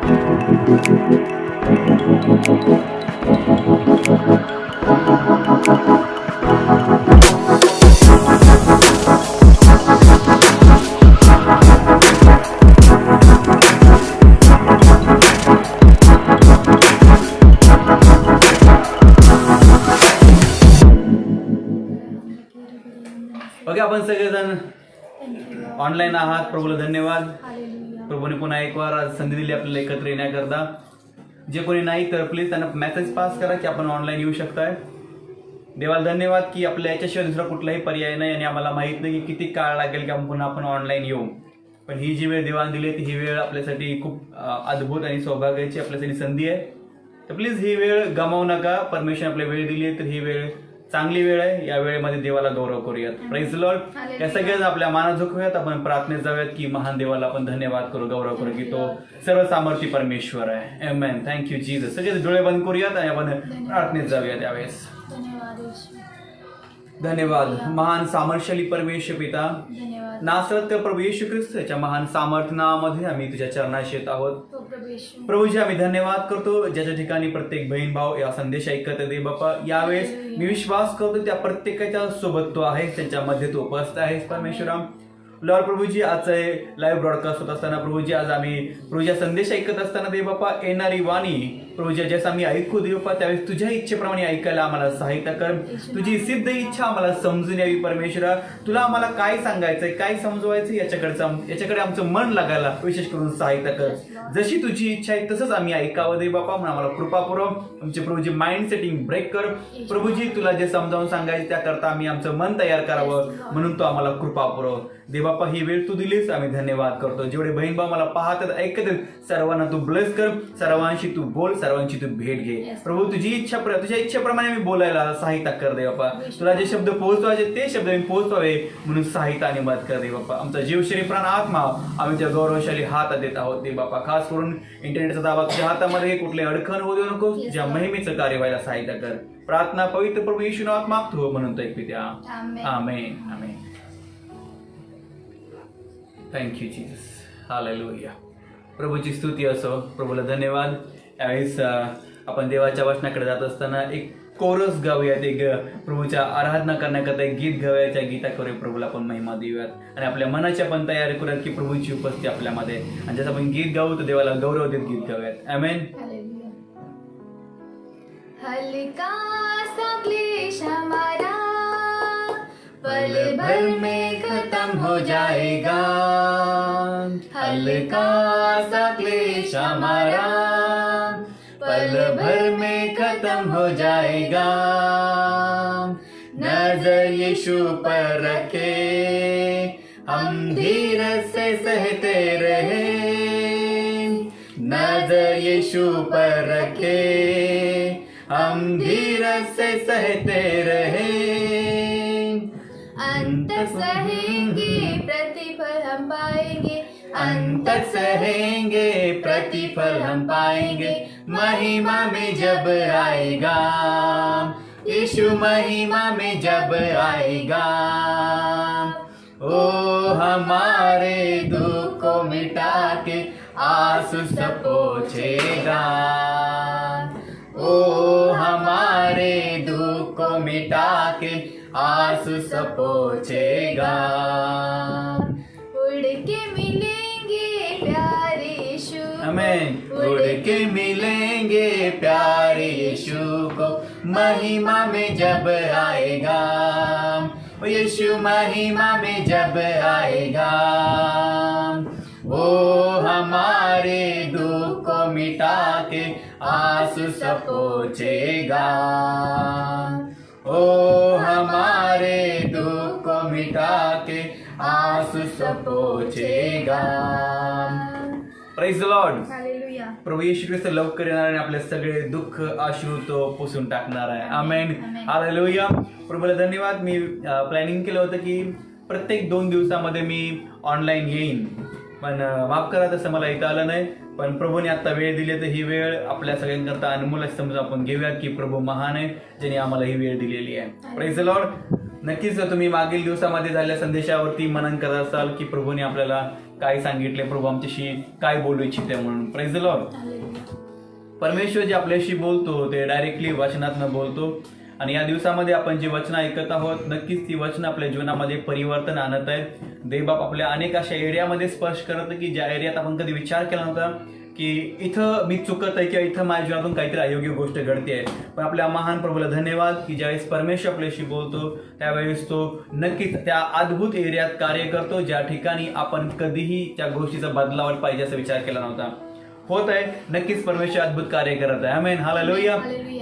Okay, आपण सगळेजण online आहात. प्रभूला धन्यवाद. प्रभूने पुन्हा एक वार आज संधी दिली आपल्याला एकत्र येण्याकरता. जे कोणी नाही तर प्लीज त्यांना मेसेज पास करा की आपण ऑनलाईन येऊ शकताय. देवाला धन्यवाद की आपल्या याच्याशिवाय दुसरा कुठलाही पर्याय नाही आणि आम्हाला माहित नाही की किती काळ लागेल की आपण ऑनलाईन येऊ. पण ही जी वेळ देवाने दिली ती ही वेळ आपल्यासाठी खूप अद्भुत आणि सौभाग्याची आपल्यासाठी संधी आहे. तर प्लीज ही वेळ गमावू नका. परमेश्वर आपल्या वेळ दिली आहे तर ही वेळ चांगली वेळ आहे. या वेळेमध्ये देवाला गौरव करूयात. Praise Lord. या सगळ्याच आपल्या माना झुकूयात. आपण प्रार्थनेत जाऊयात की महान देवाला आपण धन्यवाद करू, गौरव करू की तो सर्व सामर्थ्य परमेश्वर आहे. आमेन. Thank you Jesus. सगळे डोळे बंद करूयात आणि आपण प्रार्थनेत जाऊयात यावेळेस. धन्यवाद महान सामर्थ्यशाली परमेश्वर पिता, नासरत प्रभू येशू ख्रिस्त याच्या महान सामर्थ्य नावामध्ये आम्ही तुझ्या चरणाशी येत आहोत. प्रभूजी आम्ही धन्यवाद करतो ज्याच्या ठिकाणी प्रत्येक बहीण भाऊ या संदेश ऐकत दे बाप्पा. यावेळेस मी विश्वास करतो त्या प्रत्येकाच्या सोबत तो आहेस, त्यांच्यामध्ये तो उपस्थित आहेस परमेश्वराम. लॉर्ड प्रभूजी आज लाईव्ह ब्रॉडकास्ट होत असताना प्रभूजी आज आम्ही प्रभूच्या संदेश ऐकत असताना दे बाप्पा येणारी वाणी प्रभूजी जसं आम्ही ऐकू दे बाप्पा त्यावेळेस तुझ्या इच्छेप्रमाणे ऐकायला आम्हाला सहायता कर. तुझी सिद्ध इच्छा आम्हाला समजून यावी परमेश्वरा. तुला आम्हाला काय सांगायचंय, काय समजवायचं याच्याकडे आमचं मन लागायला विशेष करून सहायता कर. जशी तुझी इच्छा आहे तसंच आम्ही ऐकावं दे बाप्पा. म्हणून आम्हाला कृपा पुरव. आमचे प्रभूजी माइंड सेटिंग ब्रेक कर प्रभूजी. तुला जे समजावून सांगायचं त्याकरता आम्ही आमचं मन तयार करावं म्हणून तो आम्हाला कृपा पुरव दे बाप्पा. ही वेळ तू दिलीस आम्ही धन्यवाद करतो. जेवढे बहीण भाऊ मला पाहतात ऐकत सर्वांना तू ब्लेस कर. सर्वांशी तू बोल, सर्वांची तू भेट घे प्रभू. तुझ्या इच्छेप्रमाणे आम्ही बोलायला सहायता कर दे बाप्पा. तुला जे शब्द पोहोचवायचे ते शब्द आम्ही पोहोचवावे म्हणून सहायता आणि मदत कर दे बाप्पा. आमचा जीव शरीर प्राण आत्मा आम्ही त्या गौरवशाली हातात देत आहोत दे बाप्पा. खास करून इंटरनेटचा दाबा तुझ्या हातामध्ये कुठले अडखण होऊ देऊ नको. ज्या महिमेचं कार्य व्हायला सहायता कर. प्रार्थना पवित्र प्रभू येशू नावात मागतो म्हणून ऐक पित्या. Amen. Amen. Thank you Jesus. Hallelujah. प्रभूची स्तुती असो. प्रभूला धन्यवाद. यावेळेस आपण देवाच्या वचनाकडे जात असताना एक कोरस गाऊयात. एक प्रभूच्या आराधना करण्याकरता एक गीत गाऊया. त्या गीताकडे प्रभूला आपण महिमा देऊयात आणि आपल्या मनाची आपण तयारी करूयात की प्रभूची उपस्थिती आपल्यामध्ये. आणि जसं आपण गीत गाऊ तर देवाला गौरव देत गीत गाऊयात. आमेन. हल्का सा क्लेश हमारा पल भर में खत्म हो जाएगा. हल्का सा क्लेश हमारा पल भर में खत्म हो जाएगा. नजर यीशु पर रखे हम धीरज से सहते रहे. नजर यीशु पर रखे हम धीरज से सहते रहे. अंत सहेंगे प्रतिफल हम पाएंगे. अंत सहेंगे प्रतिफल हम पाएंगे. महिमा में जब आएगा यीशु, महिमा में जब आएगा. ओ हमारे दुख को मिटा के आंसू सब पोंछेगा. ओ हमारे दुख को मिटा के आंसू सब पोंछेगा. उड़ के मिलेंगे प्यारे यीशु. आमेन. उड़ के मिलेंगे प्यारे यीशु को महिमा में जब आएगा. ओ यीशु महिमा में जब आएगा. ओ हमारे दुख को मिटा के आंसू सब पोंछेगा. ओ हमारे दुख को मिटा के आंसू सब पोंछेगा. Praise the lord. हालेलुया. प्रभू येशू ख्रिस्त लवकर येणार आणि आपले सगळे दुःख अश्रू तो पुसून टाकणार आहे. आमेन. हालेलुया. प्रभूला धन्यवाद. मी प्लॅनिंग केलं होतं की प्रत्येक 2 दिवसामध्ये मी ऑनलाईन येईन, पण माफ करा तसं मला येता आलं नाही. पण प्रभूने आता वेळ दिली तर ही वेळ आपल्या सगळ्यांकरता अनमोल समजा आपण घेऊयात की प्रभू महान आहे ज्याने आम्हाला ही वेळ दिलेली आहे. Praise the Lord. नक्कीच तुम्ही मागील दिवसामध्ये झालेल्या संदेशावरती मनन करत असाल की प्रभूने आपल्याला काय सांगितले, प्रभू आमच्याशी काय बोलू इच्छिते म्हणून. Praise the Lord. परमेश्वर जे आपल्याशी बोलतो ते डायरेक्टली वचनातनं बोलतो. आणि या दिवसामध्ये आपण जी वचनं ऐकत आहोत, नक्कीच ती वचनं आपल्या जीवनामध्ये परिवर्तन आणत आहेत. देवबाप आपल्या अनेक अशा एरियामध्ये स्पर्श करत की ज्या एरियात आपण कधी विचार केला नव्हता की इथं मी चुकत आहे किंवा इथं माझ्या जीवनातून काहीतरी अयोग्य गोष्ट घडते आहे. पण आपल्या महान प्रभूला धन्यवाद की ज्यावेळेस परमेश्वर आपल्याशी बोलतो त्यावेळेस तो नक्कीच त्या अद्भुत एरियात कार्य करतो ज्या ठिकाणी आपण कधीही त्या गोष्टीचा बदलावट पाहिजे असा विचार केला नव्हता. होत आहे, नक्कीच परमेश्वर अद्भुत कार्य करत आहे. आमेन, हालेलुया.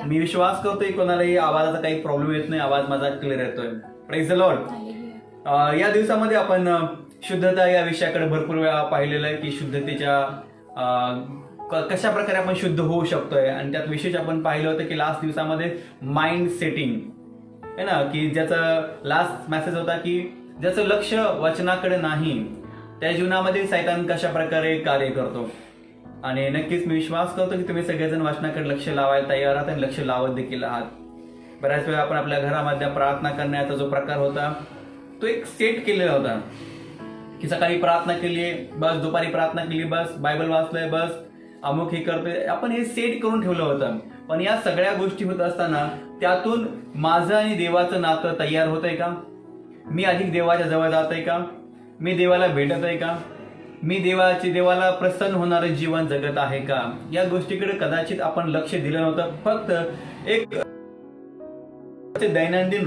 मी विश्वास करतोय कोणालाही आवाजाचा काही प्रॉब्लेम येत नाही, आवाज माझा क्लिअर येतोय. Praise the Lord. या दिवसामध्ये आपण शुद्धता या विषयाकडे भरपूर वेळा पाहिलेलं आहे की शुद्धतेच्या कशा प्रकारे आपण शुद्ध होऊ शकतोय. आणि त्यात विशेष आपण पाहिलं होतं की लास्ट दिवसामध्ये माइंड सेटिंग आहे ना, की ज्याचा लास्ट मेसेज होता की ज्याचं लक्ष वचनाकडे नाही त्या जीवनामध्ये सैतान कशा प्रकारे कार्य करतो. आणि नक्कीच मी विश्वास करतो की तुम्ही सगळेजण वचनाकडे लक्ष लावायला तयार आहात आणि लक्ष लावत देखील आहात. बऱ्याच वेळा आपण आपल्या घरामध्ये प्रार्थना करण्याचा जो प्रकार होता तो एक सेट केलेला होता की सकाळी प्रार्थना केली बस, दुपारी प्रार्थना केली बस, बायबल वाचलंय बस, अमुक हे करतोय. आपण हे सेट करून ठेवलं होतं. पण या सगळ्या गोष्टी होत असताना त्यातून माझं आणि देवाचं नातं तयार होतंय का? मी अधिक देवाच्या जवळ जात आहे का? मी देवाला भेटत आहे का? मी देवाला प्रसन्न होणारं जीवन जगत आहे का? या गोष्टीकडे कदाचित आपण लक्ष दिलं नव्हतं. फक्त एक दैनंदिन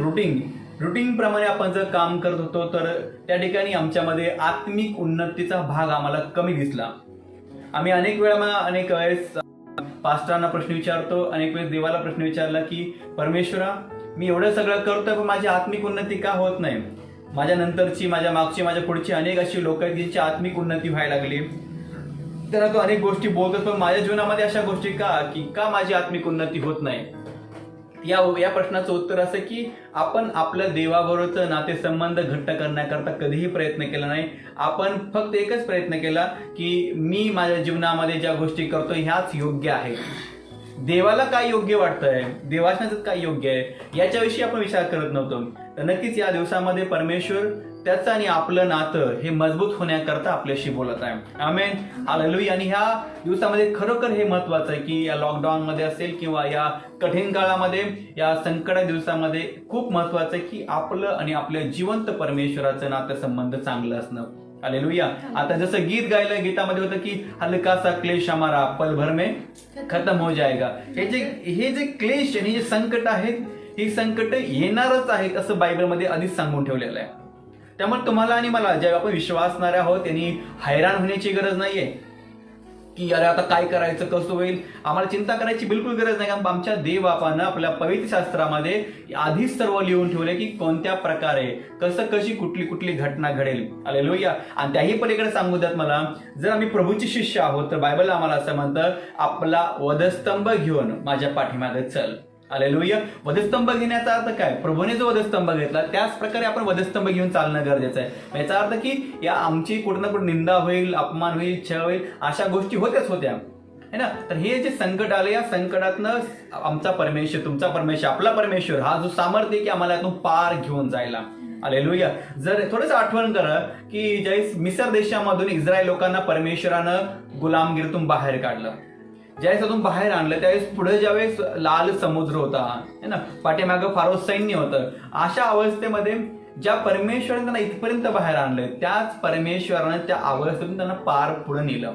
रुटीन प्रमाणे आपण जर काम करत होतो तर त्या ठिकाणी आमच्यामध्ये आत्मिक उन्नतीचा भाग आम्हाला कमी दिसला. आम्ही अनेक वेळेस पास्टरांना प्रश्न विचारतो, अनेक वेळेस देवाला प्रश्न विचारला की परमेश्वरा मी एवढं सगळं करतोय पण माझी आत्मिक उन्नती का होत नाही? माझ्या नंतरची, माझ्या मागची, माझ्या पुढची अनेक अशी लोक आहेत ज्यांची आत्मिक उन्नती व्हायला लागली. त्यांना तो अनेक गोष्टी बोलतो पण माझ्या जीवनामध्ये अशा गोष्टी का माझी आत्मिक उन्नती होत नाही? या प्रश्नाचं उत्तर असं की आपण आपल्या देवाबरोबरचं नातेसंबंध घट्ट करण्याकरता कधीही प्रयत्न केला नाही. आपण फक्त एकच प्रयत्न केला की मी माझ्या जीवनामध्ये ज्या गोष्टी करतोय ह्याच योग्य आहे. देवाला काय योग्य वाटतंय, देवाच्या काय योग्य आहे याच्याविषयी आपण विचार करत नव्हतो. तर नक्कीच या दिवसामध्ये परमेश्वर त्याचं आणि आपलं नातं हे मजबूत होण्याकरता आपल्याशी बोलत आहे. आमेन, हालेलुया. आणि ह्या दिवसामध्ये खरोखर हे महत्वाचं आहे की या लॉकडाऊन मध्ये असेल किंवा या कठीण काळामध्ये, या संकट दिवसामध्ये खूप महत्वाचं आहे की आपलं आणि आपल्या जिवंत परमेश्वराचं नातं संबंध चांगलं असणं. हालेलुया. आता जसं गीत गायलं, गीतामध्ये होतं की हलका सा क्लेश हमारा पल भर में खत्म हो जाएगा. हे जे क्लेश आणि जे संकट आहेत ही संकट येणारच आहेत असं बायबलमध्ये आधीच सांगून ठेवलेलं आहे. त्यामुळे तुम्हाला आणि मला ज्या आपण विश्वासणारे आहोत त्यांनी हैराण होण्याची गरज नाहीये की अरे आता काय करायचं, कसं होईल. आम्हाला चिंता करायची बिलकुल गरज नाही. कारण आमच्या देवबापानं आपल्या पवित्र शास्त्रामध्ये आधीच सर्व लिहून ठेवले की कोणत्या प्रकारे कशी कुठली घटना घडेल. हालेलुया. आणि त्याही पलीकडे सांगू द्यात मला, जर आम्ही प्रभूचे शिष्य आहोत तर बायबल आम्हाला असं म्हणतं आपला वधस्तंभ घेऊन माझ्या पाठीमागे चल. हालेलुया. वधस्तंभ घेण्याचा अर्थ काय? प्रभूने जो वधस्तंभ घेतला त्याच प्रकारे आपण वधस्तंभ घेऊन चालणं गरजेचं आहे. याचा अर्थ की या आमची कुठं ना कुठं निंदा होईल, अपमान होईल, छळ होईल, अशा गोष्टी होत्या है ना. तर हे जे संकट आलं या संकटातनं आमचा परमेश्वर, तुमचा परमेश्वर, आपला परमेश्वर हा जो सामर्थ्य की आम्हाला यातून पार घेऊन जायला. हालेलुया. जर थोडंसं आठवण करा की ज्यावेळेस मिसर देशामधून इस्रायल लोकांना परमेश्वरानं गुलामगिरीतून बाहेर काढलं, ज्यावेळेस त्यातून बाहेर आणलं त्यावेळेस पुढे ज्यावेळेस लाल समुद्र होता है ना, पाठीमागं फारो सैन्य होतं, अशा अवस्थेमध्ये ज्या परमेश्वराने त्यांना इथपर्यंत बाहेर आणलं त्याच परमेश्वरानं त्या अवस्थेतून त्यांना पार पुढे नेलं.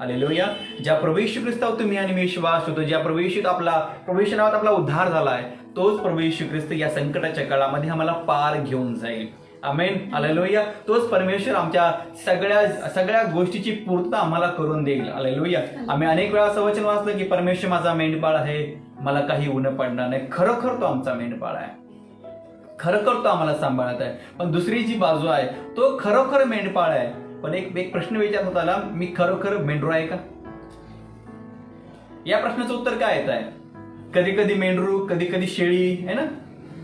हालेलुया. ज्या प्रभू येशू ख्रिस्तावर तुम्ही आणि मी विश्वास होतो, ज्या प्रभू येशूत आपला उद्धार झालाय, तोच प्रभू येशू ख्रिस्त या संकटाच्या काळामध्ये आम्हाला पार घेऊन जाईल. आमेन, हालेलुया. तोच परमेश्वर आमच्या सगळ्या गोष्टीची पूर्तता आम्हाला करून देईल. हालेलुया. आम्ही अनेक वेळा असं वचन वाचलं की परमेश्वर माझा मेंढपाळ आहे, मला काही ऊन पडणार नाही. खरोखर तो आमचा मेंढपाळ आहे, खरोखर तो आम्हाला सांभाळत आहे. पण दुसरी जी बाजू आहे तो खरोखर मेंढपाळ आहे. पण एक प्रश्न विचारत होता, मी खरोखर मेंढरू आहे का? या प्रश्नाचं उत्तर काय येत आहे? कधी कधी मेंढरू, कधी कधी शेळी आहे ना,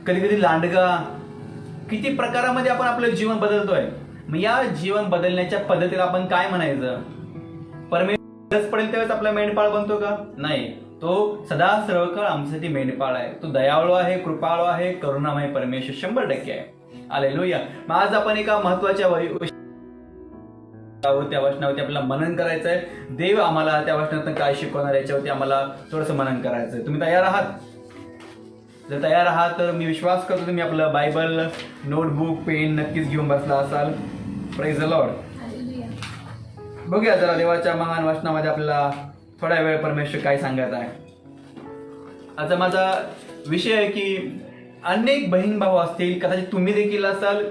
कधी कधी लांडगा. किती प्रकारामध्ये आपण आपलं जीवन बदलतोय. मग या जीवन बदलण्याच्या पद्धतीला आपण काय म्हणायचं? परमेश्वर गरज पडेल त्यावेळेस आपला मेंढपाळ बनतो का? नाही. तो सदा सर्वकाळ आमच्यासाठी मेंढपाळ आहे. तो दयाळू आहे, कृपाळू आहे, करुणामय परमेश्वर 100% आहे. हालेलुया. मग आज आपण एका महत्वाच्या त्या वचनावरती आपल्याला मनन करायचं आहे. देव आम्हाला त्या वचनातून काय शिकवणार याच्यावरती आम्हाला थोडंसं मनन करायचं आहे. तुम्ही तयार आहात? जर तयार आहात तर मी विश्वास करतो तुम्ही आपलं बायबल, नोटबुक, पेन नक्कीच घेऊन बसला असाल. Praise the Lord. बघूया जरा देवाच्या महान वचनामध्ये आपल्याला थोडा वेळ परमेश्वर काय सांगत आहे. आता माझा विषय आहे की अनेक बहीण भाऊ असतील, कदाचित तुम्ही देखील असाल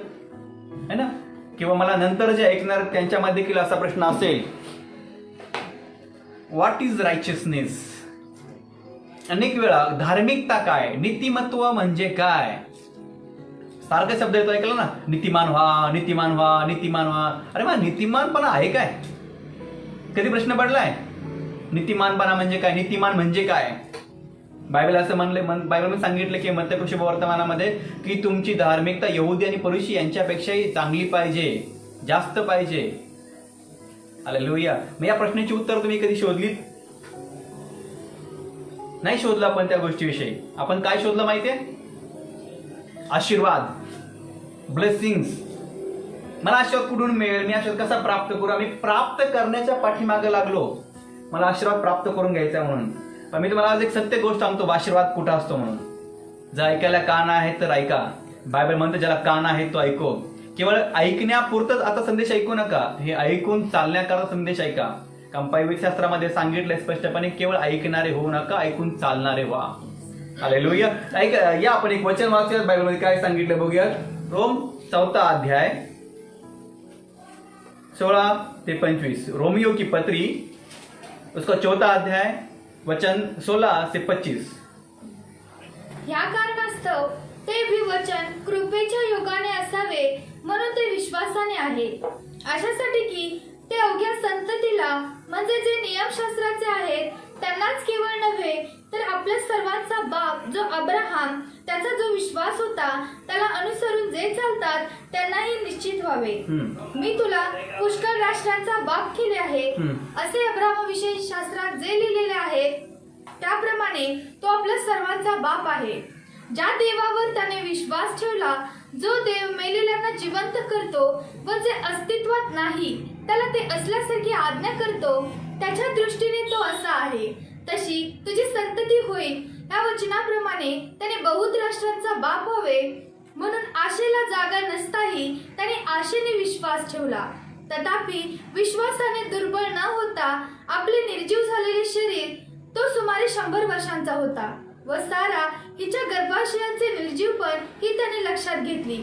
है ना, किंवा मला नंतर जे ऐकणार त्यांच्यामध्ये देखील असा प्रश्न असेल, व्हॉट इज रायचियसनेस? अनेक वेळा धार्मिकता काय, नीतिमत्व म्हणजे काय, सारखा शब्द येतो ऐकला ना, नीतिमान व्हा, नीतिमान व्हा, नीतिमान व्हा. अरे मग नीतिमानपणा आहे काय? कधी प्रश्न पडलाय नीतिमानपणा म्हणजे काय, नीतिमान म्हणजे काय? बायबल असं म्हणले, बायबलमध्ये सांगितलं की मत्तय वर्तमानामध्ये की तुमची धार्मिकता यहुदी आणि परुषी यांच्यापेक्षाही चांगली पाहिजे, जास्त पाहिजे. हालेलुया. मग या प्रश्नाची उत्तर तुम्ही कधी शोधलीत? नाही शोधलं आपण त्या गोष्टीविषयी. आपण काय शोधलं माहितीये? आशीर्वाद, ब्लेसिंग्स. मला आशीर्वाद कुठून मिळेल, मी आशीर्वाद कसा प्राप्त करू? आम्ही प्राप्त करण्याच्या पाठीमागे लागलो, मला आशीर्वाद प्राप्त करून घ्यायचा म्हणून. पण मी तुम्हाला आज एक सत्य गोष्ट सांगतो, आशीर्वाद कुठं असतो म्हणून. जर ऐकायला कान आहे तर ऐका. बायबल म्हणते ज्याला कान आहे तो ऐको. केवळ ऐकण्यापुरतच आता संदेश ऐकू नका, हे ऐकून चालण्याकरता संदेश ऐका. कारण पवित्र शास्त्रामध्ये सांगितलंय स्पष्टपणे, केवळ ऐकणारे होऊ नका, ऐकून चालणारे व्हा. हालेलुया. ऐका, या आपण एक वचन वाचूयात बायबलमध्ये काय सांगितलं बघूयात. रोम 4 अध्याय 16 ते 25. रोमियो की पत्री उसका 4 अध्याय वचन 16 से 25. या कारणास्तव ते विवचन कृपेच्या योगाने असावे म्हणून ते विश्वासाने आहे, अशासाठी की ते अवघ्या संततीला म्हणजे जे नियमशास्त्राचे आहेत त्यांनाच केवळ नव्हे तर आपल्या सर्वांचा बाप जो अब्राहाम, त्याचा जो विश्वास होता त्याला अनुसरून जे चालतात त्यांनाही निश्चित व्हावे. मी तुला पुष्कळ राष्ट्रांचा बाप केले आहे असे अब्राहामाविषयी शास्त्रात जे लिहिलेले आहे त्याप्रमाणे तो आपल्या सर्वांचा बाप आहे. ज्या देवावर त्याने विश्वास ठेवला, जो देव मेलेल्यांना जिवंत करतो व जे अस्तित्वात नाही त्याला ते असल्यासारखी आज्ञा करतो, त्याच्या दृष्टीने तो असा आहे. तशी तुझी संतती होईल. या वचनाप्रमाणे त्याने बहुत राष्ट्रांचा बाप व्हावे म्हणून आशेला जागा नसताही त्याने आशेने विश्वास ठेवला. तथापि विश्वासाने दुर्बळ न होता आपले निर्जीव झालेले शरीर, तो सुमारे 100 वर्षांचा होता, व सारा हिच्या गर्भाशयाचे निर्जीवपण ही त्याने लक्षात घेतली.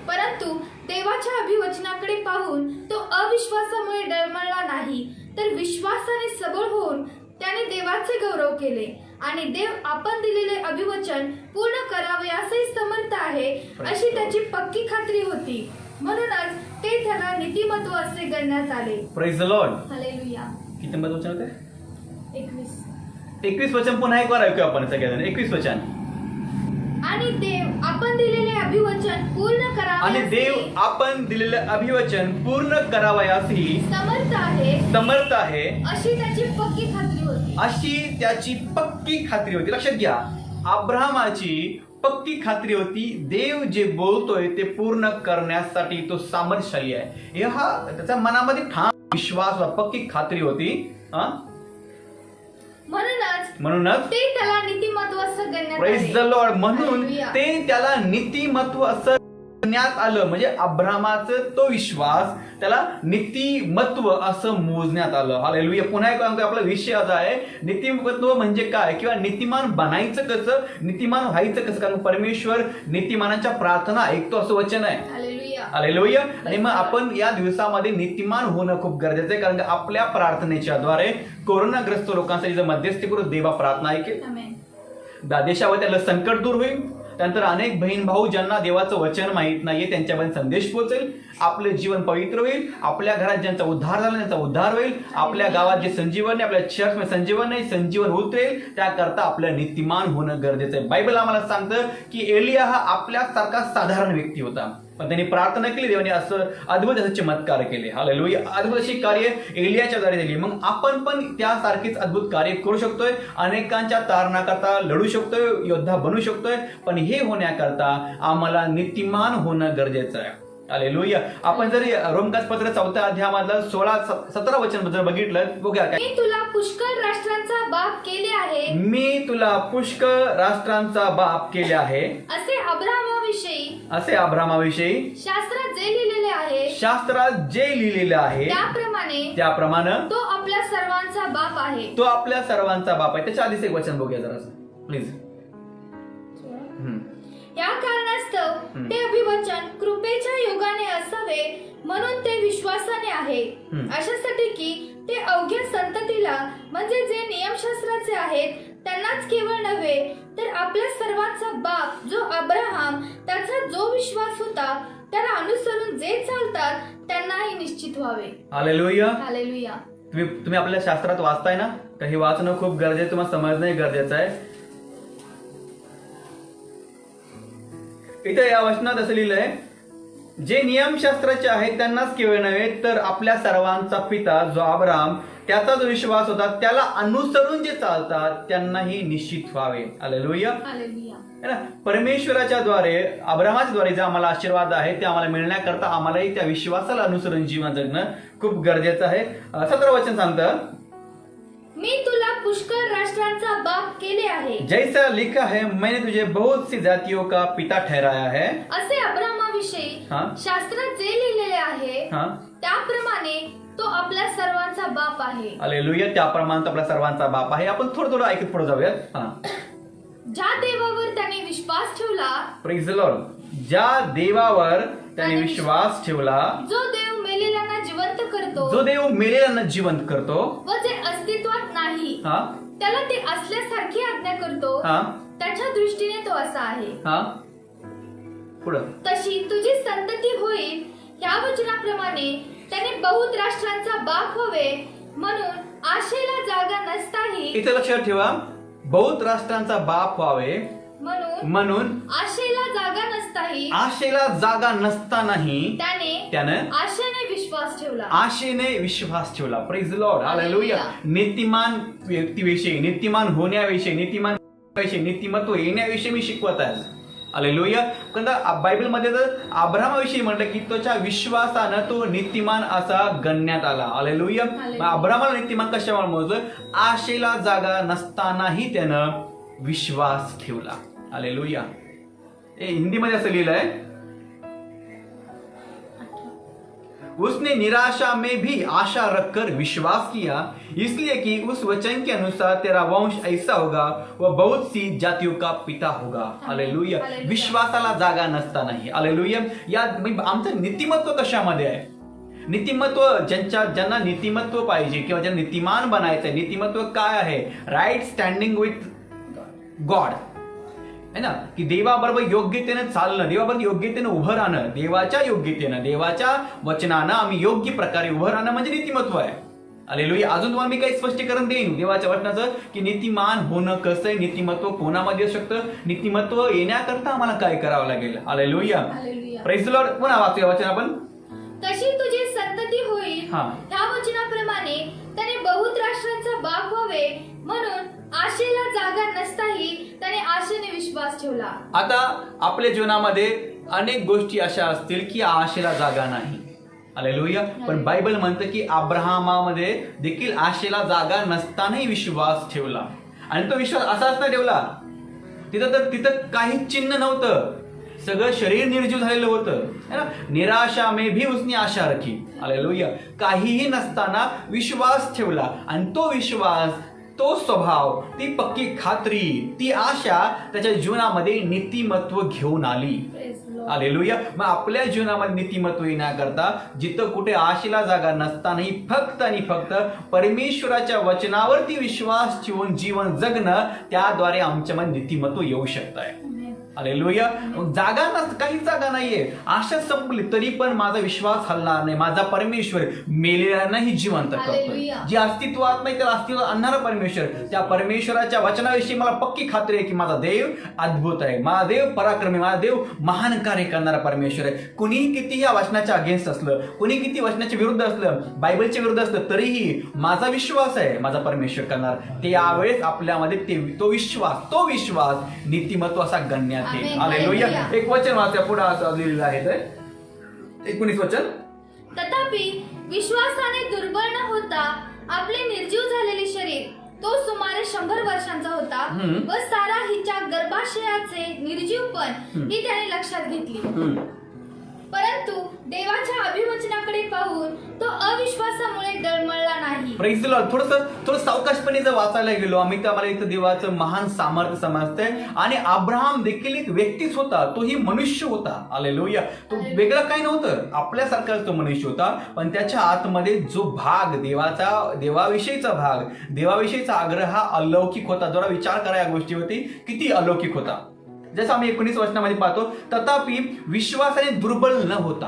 परंतु देवाच्या अभिवचनाकडे पाहून तो अविश्वासामुळे डळमळला नाही, तर विश्वासाने सबळ होऊन त्याने देवाचे गौरव केले आणि देव आपण दिलेले अभिवचन पूर्ण करावे असे समर्थ आहे अशी त्याची पक्की खात्री होती. म्हणूनच ते त्याला नीतिमत्व असे गणण्यात आले. Praise the lord. हालेलुया. किती नंबर वचन होते? 21 वचन पुन्हा एक वार ऐकूया आपण सगळ्यांना. 21 वचन. आणि देव आपण दिलेले अभिवचन पूर्ण करावे, आणि देव आपण दिलेले अभिवचन पूर्ण करावयासही समर्थ आहे अशी त्याची पक्की खात्री होती. अशी त्याची पक्की खात्री होती. लक्षात घ्या, अब्राहमाची पक्की खात्री होती. देव जे बोलतोय ते पूर्ण करण्यासाठी तो सामर्थ्यशाली आहे. हा त्याच्या मनामध्ये ठाम विश्वास, पक्की खात्री होती. म्हणूनच ते त्याला नीतिमत्व असं गणण्यात प्रेज द लॉर्ड. म्हणून हालेलुया. ते त्याला नीतिमत्व असं गणण्यात आलं. म्हणजे अब्राहमाचं तो विश्वास त्याला नीतिमत्व असं मोजण्यात आलं. हालेलुया. पुन्हा एक आपला विषय असा आहे, नीतिमत्व म्हणजे काय किंवा नीतिमान बनायचं कसं, नीतिमान व्हायचं कसं. कारण परमेश्वर नीतिमानाच्या प्रार्थना ऐकतो असं वचन आहे. हालेलुया. आणि मग आपण या दिवसामध्ये नीतिमान होणं खूप गरजेचं आहे, कारण आपल्या प्रार्थनेच्या द्वारे कोरोनाग्रस्त लोकांसाठी जर मध्यस्थी करून देवा प्रार्थना ऐकेल, देशावर त्याला संकट दूर होईल. त्यानंतर अनेक बहीण भाऊ ज्यांना देवाचं वचन माहित नाहीये त्यांच्यापर्यंत संदेश पोहोचेल. आपले जीवन पवित्र होईल. आपल्या घरात ज्यांचा उद्धार झाला त्यांचा उद्धार होईल. आपल्या गावात जे संजीवन नाही, आपल्या चर्च संजीवन नाही, संजीवन उतरेल. त्याकरता आपलं नीतिमान होणं गरजेचं आहे. बायबल आम्हाला सांगतं की एलिया हा आपल्यासारखा साधारण व्यक्ती होता, पण त्यांनी प्रार्थना केली, देवाने असं अद्भुत असे चमत्कार केले. हालेलुया. अद्भुत अशी कार्य एलियाच्या द्वारे झाली. मग आपण पण त्यासारखीच अद्भुत कार्य करू शकतोय. अनेकांच्या तारणाकरता लढू शकतोय, योद्धा बनू शकतोय. पण हे होण्याकरता आम्हाला नीतिमान होणं गरजेचं आहे. हालेलुया. आपण जर रोमकास पत्र 4 अध्यायामधलं 16-17 वचन जर बघितलं बघूया काय. मी तुला पुष्कळ राष्ट्रांचा बाप केले आहे, मी तुला पुष्कळ राष्ट्रांचा बाप केले आहे असे अब्राहामाविषयी असे अब्रामाविषयी शास्त्रात जे लिहिलेले आहे शास्त्रात जे लिहिलेले आहे त्याप्रमाणे तो आपल्या सर्वांचा बाप आहे. तो आपल्या सर्वांचा बाप आहे. त्याच्या आधीच एक वचन बघूया जरा प्लीज. या कारणास्तव ते अभिवचन कृपेच्या योगाने असावे म्हणून ते विश्वासाने आहे, अशासाठी की ते अवघ्या संततीला म्हणजे जे नियमशास्त्राचे आहेत त्यांनाच केवळ नव्हे तर आपल्या सर्वांचा बाप जो अब्राहाम त्याचा जो विश्वास होता त्याला अनुसरून जे चालतात त्यांनाही निश्चित व्हावे. हालेलुया. हालेलुया. तुम्ही आपल्या शास्त्रात वाचताय ना, काही वाचणं खूप गरजेचं, तुम्हाला समजणं गरजेचं आहे. इथे या वचनात असं लिहिलंय, जे नियमशास्त्राचे आहेत त्यांनाच केवळ नव्हे तर आपल्या सर्वांचा पिता जो अब्राहाम त्याचा जो विश्वास होता त्याला अनुसरून जे चालतात त्यांनाही निश्चित व्हावे. हालेलुया. हालेलुया. परमेश्वराच्या द्वारे अब्राहामाच्या द्वारे जे आम्हाला आशीर्वाद आहे ते आम्हाला मिळण्याकरता आम्हालाही त्या विश्वासाला अनुसरून जीवन जगणं खूप गरजेचं आहे. 17 वचन सांगतं, मी तुला पुष्कळ राष्ट्रांचा बाप केले आहे, जैसा लिखा है मैंने तुझे बहुत सी जातियों का पिता ठहराया है. असे अब्राहामाविषयी शास्त्रात जे लिहिलेले आहे त्याप्रमाणे तो आपल्या सर्वांचा बाप आहे. हालेलुया. त्याप्रमाणे तो आपल्या सर्वांचा बाप आहे. आपण थोडं ऐकत पुढे जाऊयात. ज्या देवावर त्याने विश्वास ठेवला, प्रेज द लॉर्ड. ज्या देवावर त्याने विश्वास ठेवला, जो देव मेलेल्यांना जिवंत करतो, जो देव मेलेल्यांना जिवंत करतो व जे अस्तित्वात नाही त्याला ते असल्यासारखी आज्ञा करतो, त्याच्या दृष्टीने तो असा आहे. पुढं, तशी तुझी संतती होईल या वचनाप्रमाणे त्याने बहुत राष्ट्रांचा बाप व्हावे म्हणून आशेला जागा नसताही. इथे लक्षात ठेवा, बहुत राष्ट्रांचा बाप व्हावे म्हणून आशेला जागा नसताही, आशेला जागा नसतानाही त्यानं आशेने विश्वास ठेवला. आशेने विश्वास ठेवला. Praise the lord. हालेलुया. नीतिमान व्यक्तीविषयी, नीतिमान होण्याविषयी, नीतिमत्व येण्याविषयी मी शिकवत आहे. हालेलुया. बायबलमध्ये तर अब्राहामाविषयी म्हटलं की त्याच्या विश्वासानं तो नीतिमान असा गणण्यात आला. हालेलुया. अब्राहामाला नीतिमान कशामुळे मोजलं? आशेला जागा नसतानाही त्यानं विश्वास ठेवला. हालेलुया. हिंदीमध्ये असं लिहिलंय, उसने निराशा में भी आशा रखकर विश्वास किया, इसलिए कि उस वचन के अनुसार तेरा वंश ऐसा होगा व बहुत सी जातियों का पिता होगा. हालेलुया. विश्वासाला जागा नसतानाही. हालेलुया. या आमचं नीतिमत्व कशामध्ये आहे? नीतिमत्व ज्यांना नीतिमत्व पाहिजे किंवा ज्यांना नीतिमान बनायचंय, नीतिमत्व काय आहे? राईट स्टँडिंग विथ गॉड है ना, की देवाबरोबर योग्यतेनं चालणं, देवाबरोबर योग्यतेनं उभं राहणं, देवाच्या योग्यतेनं, देवाच्या वचनानं आम्ही योग्य प्रकारे उभं राहणं म्हणजे नीतिमत्व आहे. हालेलुया. अजून तुम्हाला मी काही स्पष्टीकरण देईन देवाच्या वचनाचं की नीतिमान होणं कसं आहे, नीतिमत्व कोणामध्ये असू शकतं, नीतिमत्व येण्याकरता आम्हाला काय करावं लागेल. हालेलुया. Praise the Lord. पुन्हा वाचूया वचन आपण. तशी तुझी संतती होईल ह्या वचनाप्रमाणे त्याने बहुत राष्ट्रांचा बाप व्हावे म्हणून आशेला जागा नसताही त्याने आशेने विश्वास ठेवला. आता आपल्या जीवनामध्ये अनेक गोष्टी अशा असतील की आशेला जागा नाही. हालेलुया. पण बायबल म्हणतं की अब्राहामामध्ये देखील आशेला जागा नसतानाही विश्वास ठेवला. आणि तो विश्वास असाच नाही ठेवला, तिथं काही चिन्ह नव्हतं, सगळं शरीर निर्जीव झालेलं होतं. निराशा में भी उसने आशा रखी. हालेलुया. काहीही नसताना विश्वास ठेवला आणि तो विश्वास, तो स्वभाव, ती पक्की खात्री, ती आशा त्याच्या जीवनामध्ये नीतिमत्व घेऊन आली. हालेलुया. मग आपल्या जीवनामध्ये नीतिमत्व येण्याकरता जिथं कुठे आशेला जागा नसतानाही फक्त आणि फक्त परमेश्वराच्या वचनावरती विश्वास ठेवून जीवन जगणं, त्याद्वारे आमच्यामध्ये नीतिमत्व येऊ शकत आहे. हालेलुया. जागा काही जागा नाहीये, आशा संपली तरी पण माझा विश्वास हलणार नाही. माझा परमेश्वर मेलेल्यांनाही जिवंत करतो. जी अस्तित्वात नाही त्याला अस्तित्वात आणणारा परमेश्वर, त्या परमेश्वराच्या वचनाविषयी मला पक्की खात्री आहे की माझा देव अद्भुत आहे, माझा देव पराक्रमी, माझा देव महान कार्य करणारा परमेश्वर आहे. कुणी किती या वचनाच्या अगेन्स्ट असलं, कुणी किती वचनाच्या विरुद्ध असलं, बायबलच्या विरुद्ध असलं, तरीही माझा विश्वास आहे माझा परमेश्वर करणार. ते यावेळेस आपल्यामध्ये तो विश्वास नीतिमत्व असा गणण्यात. हालेलुया. एक वचन वाचा पुढे असं लिहिलेलं आहे 19 वचन. तथापि विश्वासाने दुर्बळ न होता आपले निर्जीव झालेले शरीर, तो सुमारे 100 वर्षांचा होता, व सारा हिच्या गर्भाशयाचे निर्जीवपण ही त्याने लक्षात घेतली. परंतु देवाच्या अभिवचनाकडे पाहून तो अविश्वासामुळे डळमळला नाही. Praise the Lord. थोडं सावकाशपणे जर वाचायला गेलो आम्ही तर आम्हाला इथं देवाचं महान सामर्थ्य समजतंय. आणि अब्राहम देखील एक व्यक्तीच होता, तोही मनुष्य होता. हालेलुया. तो वेगळं काही नव्हतं, आपल्यासारखाच तो मनुष्य होता. पण त्याच्या आतमध्ये जो भाग देवाविषयीचा भाग, देवाविषयीचा आग्रह हा अलौकिक होता. जरा विचार करा या गोष्टीवरती, किती अलौकिक होता. जसं आम्ही 19 वचनामध्ये पाहतो, तथापि विश्वासाने दुर्बल न होता.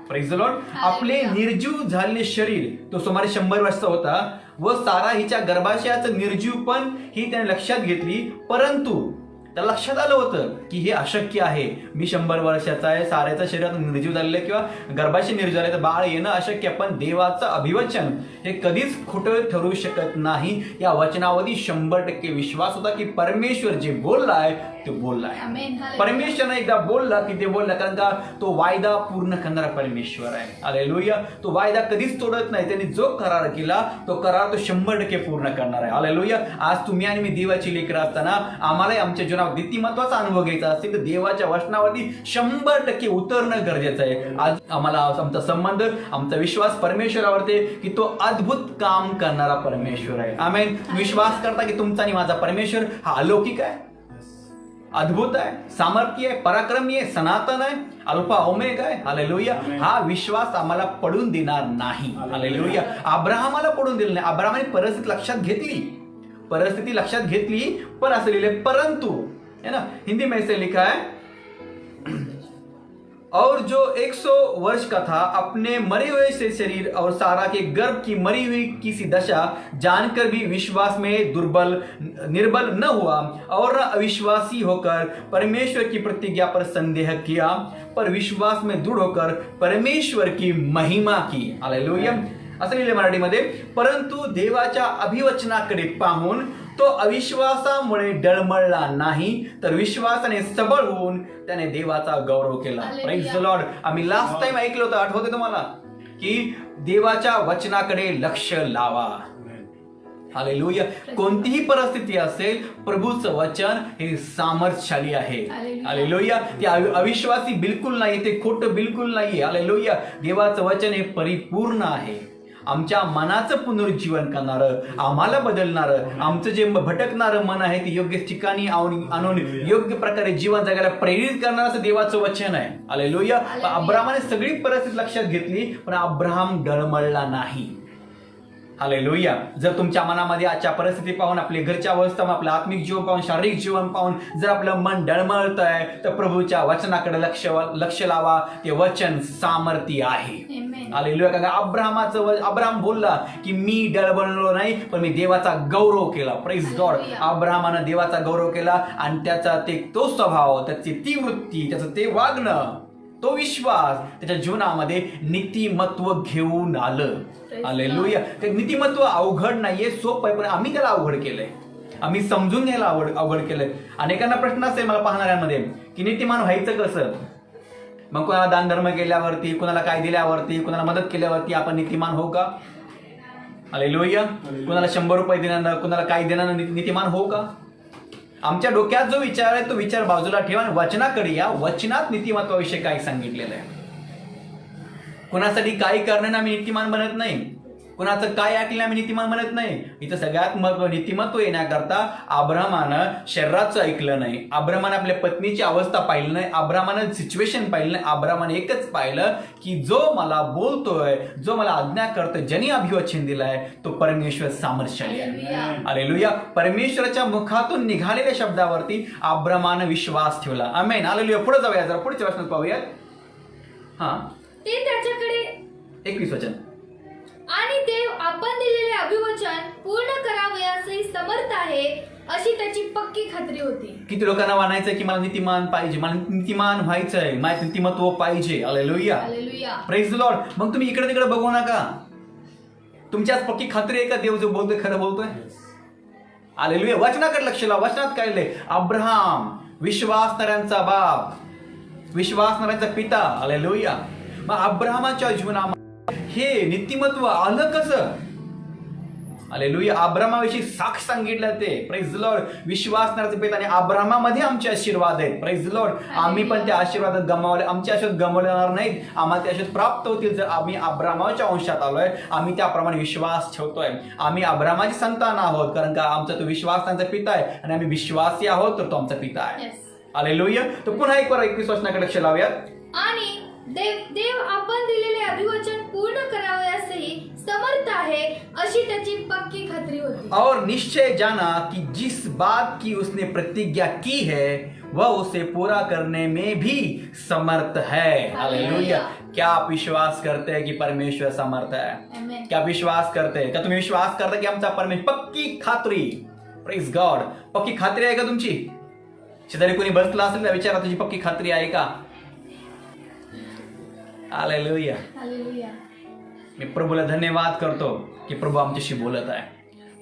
Praise the Lord. आपले निर्जीव झालेले शरीर, तो सुमारे 100 वर्षाचा होता, व सारा हिच्या गर्भाशयाचं निर्जीवपण ही त्याने लक्षात घेतली. परंतु त्याला लक्षात आलं होतं की हे अशक्य आहे. मी 100 वर्षाचा आहे, साऱ्याचं शरीरात निर्जीव झालेलं किंवा गर्भाशय निर्जीव झाले तर बाळ येणं अशक्य. पण देवाचं अभिवचन हे कधीच खोटं ठरू शकत नाही. या वचनावधी 100% विश्वास होता की परमेश्वर जे बोललाय ते बोललाय. परमेश्वरने एकदा बोलला की ते बोलला, कारण का तो वायदा पूर्ण करणारा परमेश्वर आहे. हालेलुया. तो वायदा कधीच तोडत नाही. त्यांनी जो करार केला तो करार तो 100% पूर्ण करणार आहे. हालेलुया. आज तुम्ही आणि मी देवाची लेकरं असताना आम्हाला आमच्या जीवनात नीतिमत्वाचा अनुभव घ्यायचा असेल तर देवाच्या वचनावरती 100% उतरणं गरजेचं आहे. आज आम्हाला आमचा संबंध, आमचा विश्वास परमेश्वरावरती की तो अद्भुत काम करणारा परमेश्वर आहे. आमेन. विश्वास करता की तुमचा आणि माझा परमेश्वर हा अलौकिक आहे, अद्भुत आहे, सामर्थ्य आहे, पराक्रमी आहे, सनातन आहे, अल्फा ओमेगा आहे. हालेलुया. हा विश्वास आम्हाला पडून देणार नाही. हालेलुया. अब्राहमाला पडून दिलं नाही. अब्राहमाने परिस्थिती लक्षात घेतली, पण असं लिहिले परंतु, है ना. हिंदी में ऐसे लिखा है, और जो 100 वर्ष का था अपने मरे हुए से शरीर और सारा के गर्भ की मरी हुई की सी दशा जानकर भी विश्वास में निर्बल न हुआ और न अविश्वासी होकर परमेश्वर की प्रतिज्ञा पर संदेह किया, पर विश्वास में दृढ़ होकर परमेश्वर की महिमा की. हालेलुया. असं लिहिले मराठीमध्ये, परंतु देवाच्या अभिवचनाकडे पाहून तो अविश्वासामुळे डळमळला नाही, तर विश्वासाने सबळ होऊन त्याने देवाचा गौरव केला. Praise the Lord. आम्ही लास्ट टाइम ऐकलं होतं, आठवते तुम्हाला, की देवाच्या वचनाकडे लक्ष लावा. हालेलुया. कोणतीही परिस्थिती असेल, प्रभूचं वचन हे सामर्थ्यशाली आहे. हालेलुया. ते अविश्वासी बिलकुल नाही, ते खोटं बिलकुल नाहीये. हालेलुया. देवाचं वचन हे परिपूर्ण आहे. आमच्या मनाचं पुनरुज्जीवन करणारं, आम्हाला बदलणारं, आमचं जे भटकणारं मन आहे ते योग्य ठिकाणी आणून योग्य प्रकारे जीवन जगायला प्रेरित करणारं असं देवाचं वचन आहे. हालेलुया. अब्राहमाने सगळी परिस्थिती लक्षात घेतली, पण अब्राहम डळमळला नाही. हालेलुया. जर तुमच्या मनामध्ये आजच्या परिस्थिती पाहून, आपल्या घरच्या अवस्था, आपलं आत्मिक जीवन पाहून, शारीरिक जीवन पाहून जर आपलं मन डळमळत आहे, तर प्रभूच्या वचनाकडे लक्ष लावा. ते वचन सामर्थ्य आहे. हालेलुया. कारण अब्राहम बोलला की मी डळमळलो नाही, पण मी देवाचा गौरव केला. Praise God. अब्राहमानं देवाचा गौरव केला आणि त्याचा तो स्वभाव, त्याची ती वृत्ती, त्याचं ते वागणं, तो विश्वास त्याच्या जीवनामध्ये नीतिमत्व घेऊन आलं. हालेलुया. ते नीतिमत्व अवघड नाहीये, सोपं आहे, पण आम्ही त्याला अवघड केलंय. आम्ही समजून घ्यायला अवघड केलंय. अनेकांना प्रश्न असेल मला पाहणाऱ्यांमध्ये की नीतिमान व्हायचं कसं. मग कोणाला दान धर्म केल्यावरती, कोणाला काय दिल्यावरती, कोणाला मदत केल्यावरती आपण नीतिमान हो का. हालेलुया. कोणाला 100 रुपये देण्यानं, कोणाला काय देण्यानं नीतिमान हो का. आमच्या डोक्यात जो विचार आहे तो विचार बाजूला ठेवा आणि वचनाकडे या. वचनात नीतिमत्वाविषयी काय सांगितलेलं आहे. कोणासाठी काय करण्यानं आम्ही नीतिमान बनत नाही, कोणाचं काय ऐकलं आम्ही नीतिमान बनत नाही. इथं सगळ्यात नीतिमत्व येण्याकरता अब्राहमानं शरीराचं ऐकलं नाही, अब्राहमानं आपल्या पत्नीची अवस्था पाहिली नाही, अब्राहमानं सिच्युएशन पाहिलं नाही. अब्राहमानं एकच पाहिलं की जो मला बोलतोय, जो मला आज्ञा करतोय, ज्यांनी अभिवचन दिलाय तो परमेश्वर सामर्थ्यशाली आहे. हालेलुया. परमेश्वराच्या मुखातून निघालेल्या शब्दावरती अब्राहमानं विश्वास ठेवला. आमेन. हालेलुया. पुढे जाऊया, जरा पुढच्या वचनात पाहूयात. ते त्याच्याकडे 21 वचन, आणि देव आपण दिलेले अभिवचन पूर्ण करावयासही समर्थ आहे अशी त्याची पक्की खात्री होती. किती लोकांना म्हणायचं की मला नीतिमान पाहिजे, मला नीतिमान व्हायचंय, माझं नीतिमत्व पाहिजे. हालेलुया. Praise the Lord. मग तुम्ही इकडे तिकडे बघू नका. तुमच्याच पक्की खात्री आहे का देव जो बोलतोय खरं बोलतोय. हालेलुया. वचनाकडे लक्ष लावा. वचनात काय लिहिलंय. अब्राहम विश्वासणाऱ्यांचा बाप, विश्वासणाऱ्यांचा पिता. हालेलुया. मग अब्राहमाच्या जीवनामध्ये हे नीतिमत्व आलं कसं? हालेलुया. अब्राहमाविषयी साक्ष सांगितलं ते. Praise the Lord. विश्वासणाऱ्याचे पिता आणि अब्राहमामध्ये आमचे आशीर्वाद आहेत. Praise the Lord. आम्ही पण त्या आशीर्वादात गमावले, आमचे आशीर्वाद गमावले जाणार नाहीत. आम्हाला ते आशीर्वाद प्राप्त होतील जर आम्ही अब्राहमाच्या वंशात आलोय. आम्ही त्याप्रमाणे विश्वास ठेवतोय. आम्ही अब्राहमाची संतान आहोत, कारण का आमचा तो विश्वासनाचा पिता आहे आणि आम्ही विश्वासी आहोत, तर तो आमचा पिता आहे. हालेलुया. तर पुन्हा एक 21 वचनाकडे लक्ष लावूयात. आणि देव आपण दिलेले अभिवचन पूर्ण करावयासही समर्थ आहे, अशी त्याची पक्की खात्री होती. और निश्चय जाना कि जिस बात की उसने प्रतिज्ञा की है वह उसे पूरा करने में भी समर्थ है. हालेलुया. क्या आप विश्वास करते हैं कि परमेश्वर समर्थ है? Amen. क्या विश्वास करते हैं? क्या तुम्ही विश्वास करता की आमचा परमेश्वर? पक्की खात्री. Praise God. पक्की खात्री आहे का तुमची? शेजारी कोणी बसला असेल तर विचारा, तुझी पक्की खात्री आहे का? हालेलुया. हालेलुया. मी प्रभूला धन्यवाद करतो की प्रभू आमच्याशी बोलत आहे.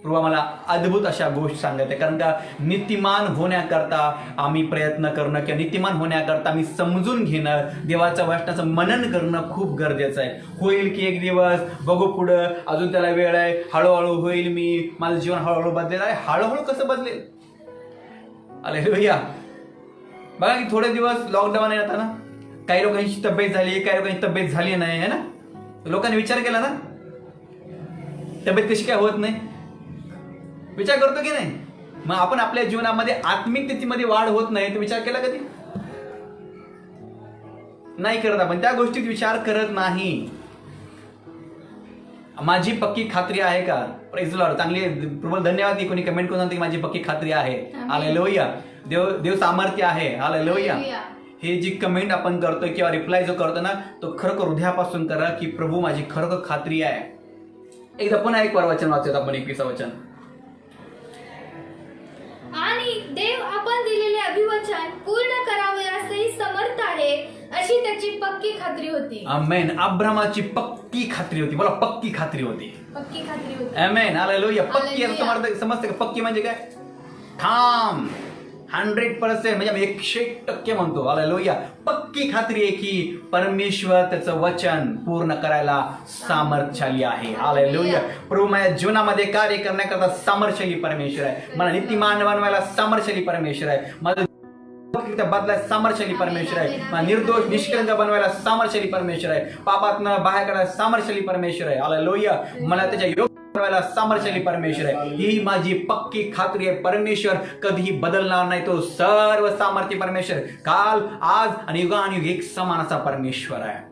प्रभू आम्हाला अद्भुत अशा गोष्टी सांगत आहे, कारण का नीतिमान होण्याकरता आम्ही प्रयत्न करणं किंवा नीतिमान होण्याकरता आम्ही समजून घेणं, देवाच्या वचनाचं मनन करणं खूप गरजेचं आहे. होईल की एक दिवस, बघू पुढं, अजून त्याला वेळ आहे, हळूहळू होईल, मी माझं जीवन हळूहळू बदलेल आहे. हळूहळू कसं बदलेल? हालेलुया. बघा की थोडे दिवस लॉकडाऊन आहे आता ना, काही लोकांची तब्येत झाली, काही लोकांची तब्येत झाली नाही, है ना. लोकांनी विचार केला ना, तब्येत कशी काय होत नाही? विचार करतो की नाही? मग आपण आपल्या जीवनामध्ये आत्मिकतेमध्ये वाढ होत नाही तर विचार केला कधी? नाही करत. आपण त्या गोष्टीत विचार करत नाही. माझी पक्की खात्री आहे का? Praise the Lord. चांगली प्रभू धन्यवाद की कोणी कमेंट करून सांगते की माझी पक्की खात्री आहे. हालेलुया. देव सामर्थ्य आहे. हालेलुया. हे जी कमेंट आपण करतो किंवा रिप्लाय जो करतो ना, तो खरोखर हृदयापासून करा की प्रभू माझी खरोखर खात्री आहे. एकदा पुन्हा एक वचन वाचूयात आपण, 21 वचन. आणि देव आपण दिलेले अभिवचन पूर्ण करावयासही समर्थ आहे, अशी त्याची पक्की खात्री होती. आमेन. अब्राहमाची पक्की खात्री होती. बोला, पक्की खात्री होती. पक्की खात्री होती. आमेन. हालेलुया. पक्की हालेलुया. समजते का? पक्की म्हणजे काय? ठाम, 100%, म्हणजे आम्ही 100% म्हणतो. हालेलुया. पक्की खात्री आहे की परमेश्वर त्याचं वचन पूर्ण करायला सामर्थ्यशाली आहे. हालेलुया. प्रभू माझ्या जीवनामध्ये कार्य करण्याकरता सामर्थ्यशाली परमेश्वर आहे. मला नीतिमान बनवायला सामर्थ्यशाली परमेश्वर आहे. मला बदलायला सामर्थ्यशाली परमेश्वर आहे. मला निर्दोष निष्कलंक बनवायला सामर्थ्यशाली परमेश्वर आहे. पापातनं बाहेर काढायला सामर्थ्यशाली परमेश्वर आहे. हालेलुया. मला त्याच्या योग्य सामर्थ्यशाली परमेश्वर आहे. ही माझी पक्की खात्री आहे. परमेश्वर कधीही बदलणार नाही. तो सर्व सामर्थ्य परमेश्वर, काल, आज आणि युगानुयुग एक समान असा परमेश्वर आहे.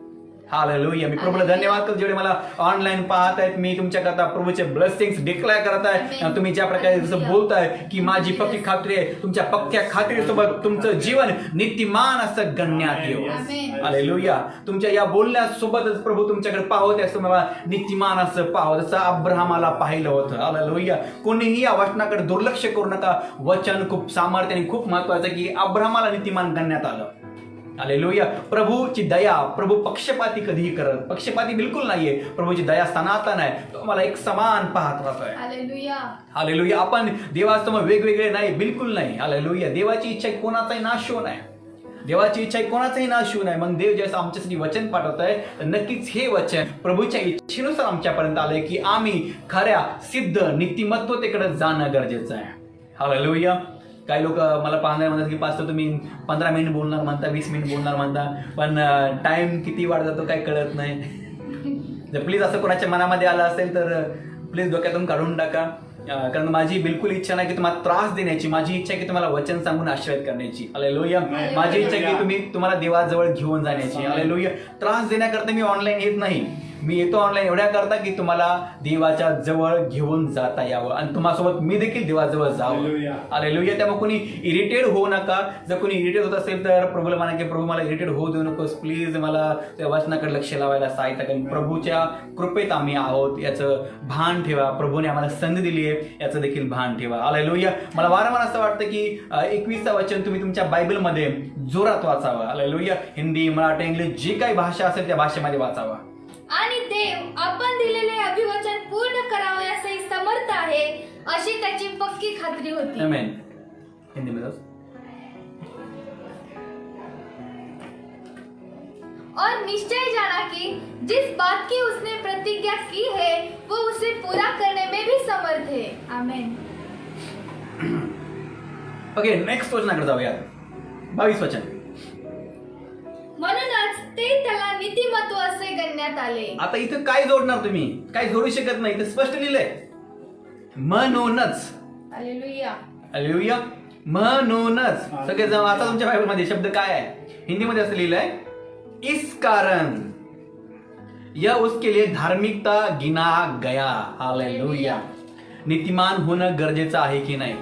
हालेलुया. मी प्रभूला धन्यवाद करतो जेवढे मला ऑनलाईन पाहत आहेत. मी तुमच्याकरता प्रभूचे ब्लेसिंग्स डिक्लेअर करत आहे. तुम्ही ज्या प्रकारे जसं बोलताय की माझी पक्की खात्री आहे, तुमच्या पक्क्या खात्रीसोबत तुमचं जीवन नीतिमान असं गणण्यात येऊ. हालेलुया. तुमच्या या बोलण्यासोबतच प्रभू तुमच्याकडे पाहत असं मला नीतिमान असं पाहावं, जसं अब्राहमाला पाहिलं होतं. हालेलुया. कोणीही या वचनाकडे दुर्लक्ष करू नका. वचन खूप सामर्थ्य आणि खूप महत्वाचं की अब्राहमाला नीतिमान गणण्यात आलं. हालेलुया. प्रभूची दया, प्रभू पक्षपाती कधीही करत, पक्षपाती बिलकुल नाहीये. प्रभूची दया सनातन आहे. तो मला एक समान पाहत राहतोय. हालेलुया. हालेलुया. आपण देवासमोर वेगवेगळे नाही, बिलकुल नाही. हालेलुया. देवाची इच्छा कोणाचाही नाश होऊ नये. देवाची इच्छा कोणाचाही नाश होऊ नये. मग देव जसं आमच्यासाठी वचन पाठवत आहे, तर नक्कीच हे वचन प्रभूच्या इच्छेनुसार आमच्यापर्यंत आलंय की आम्ही खऱ्या सिद्ध नीतिमत्वतेकडे जाणं गरजेचं आहे. हालेलुया. काही लोक मला पाहणार म्हणतात की पास्टर तुम्ही 15 मिनिट बोलणार म्हणता, 20 मिनिट बोलणार म्हणता, पण टाइम किती वाढ जातो काय कळत नाही. जर प्लीज असं कोणाच्या मनामध्ये आलं असेल तर प्लीज डोक्यातून काढून टाका. कारण माझी बिलकुल इच्छा नाही की तुम्हाला त्रास देण्याची. माझी इच्छा आहे की तुम्हाला वचन सांगून आशीर्वाद करण्याची. हालेलुया. माझी इच्छा आहे की तुम्हाला देवाजवळ घेऊन जाण्याची. हालेलुया. त्रास देण्याकरता मी ऑनलाईन येत नाही. मी येतो ऑनलाईन एवढ्या करता की तुम्हाला देवाच्या जवळ घेऊन जाता यावं आणि तुम्हासोबत मी देखील देवाजवळ जावं. हालेलुया. त्यामुळे कोणी इरिटेट होऊ नका. जर कोणी इरिटेट होत असेल तर प्रभूला म्हणा की प्रभू मला इरिटेट होऊ देऊ नकोस. प्लीज मला त्या वचनाकडे लक्ष लावायला सहायता करा. प्रभूच्या कृपेत आम्ही आहोत याचं भान ठेवा. प्रभूने आम्हाला संधी दिली आहे याचं देखील भान ठेवा. हालेलुया. मला वारंवार असं वाटतं की 21 वचन तुम्ही तुमच्या बायबलमध्ये जोरात वाचावं. हालेलुया. हिंदी, मराठी, इंग्लिश जी काही भाषा असेल त्या भाषेमध्ये वाचावा. आणि देव आपण दिलेले अभिवचन पूर्ण करावयासही समर्थ आहे, अशी त्याची पक्की खात्री होती. आमेन. हिंदी में और निश्चय जाना कि जिस बात की उसने प्रतिज्ञा की है वो उसे पूरा करने में भी समर्थ है। आमेन। ओके, नेक्स्ट वचनाकडे जाऊया. 22 वचन. म्हणूनच ते त्याला नीतिमत्व असे गणण्यात आले. आता इथं काय जोडणार तुम्ही? काय जोडू शकत नाही. इथं स्पष्ट लिहिलंय म्हणूनच. हालेलुया. हालेलुया. म्हणूनच. सगळे जण आता तुमच्या बायबल मध्ये शब्द काय आहे? हिंदीमध्ये असं लिहिलंय इस कारण या उसके लिए धार्मिकता गिना गया. हालेलुया. नीतिमान होणं गरजेचं आहे की नाही?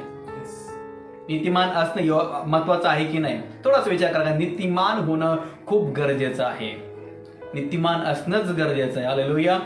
नीतिमान असणं महत्वाचं आहे की नाही? थोडासा विचार करा. नीतिमान होणं खूप गरजेचं आहे. नीतिमान असणंच गरजेचं आहे. हालेलुया.